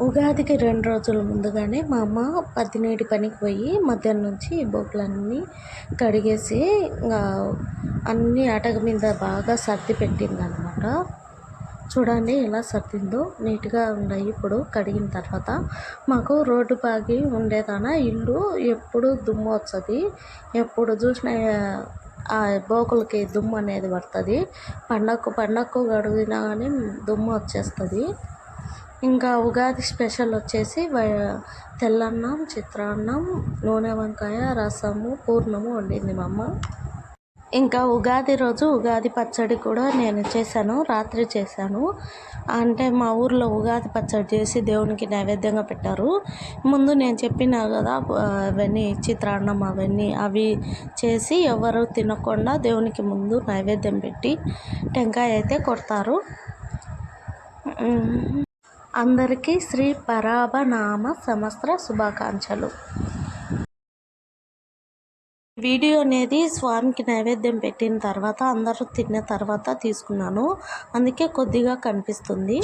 ఉగాదికి 2 రోజుల ముందుగానే మా అమ్మ పత్తినేటి పనికి పోయి మధ్యాహ్నం నుంచి బోకులన్నీ కడిగేసి ఇంకా అన్నీ అటక మీద బాగా సర్ది పెట్టిందనమాట. చూడండి ఎలా సర్దిందో, నీట్గా ఉన్నాయి. ఇప్పుడు కడిగిన తర్వాత మాకు రోడ్డు బాగి ఉండేదాన ఇల్లు ఎప్పుడు దుమ్ము వస్తుంది, ఎప్పుడు చూసిన ఆ బోకులకి దుమ్ము అనేది పడుతుంది. పండగకు గడిగినా కానీ దుమ్ము వచ్చేస్తుంది. ఇంకా ఉగాది స్పెషల్ వచ్చేసి తెల్లన్నం, చిత్రాన్నం, నూనె వంకాయ, రసము, పూర్ణము వండింది మా అమ్మ. ఇంకా ఉగాది రోజు ఉగాది పచ్చడి కూడా నేను చేశాను, రాత్రి చేశాను. అంటే మా ఊర్లో ఉగాది పచ్చడి చేసి దేవునికి నైవేద్యంగా పెట్టారు. ముందు నేను చెప్పినా కదా అవన్నీ చిత్రాన్నం అవి చేసి ఎవరు తినకుండా దేవునికి ముందు నైవేద్యం పెట్టి టెంకాయ అయితే కొడతారు. అందరికీ శ్రీ పరాభనామ సంవత్సర శుభాకాంక్షలు. వీడియో అనేది స్వామికి నైవేద్యం పెట్టిన తర్వాత అందరూ తిన్న తర్వాత తీసుకున్నాను, అందుకే కొద్దిగా కనిపిస్తుంది.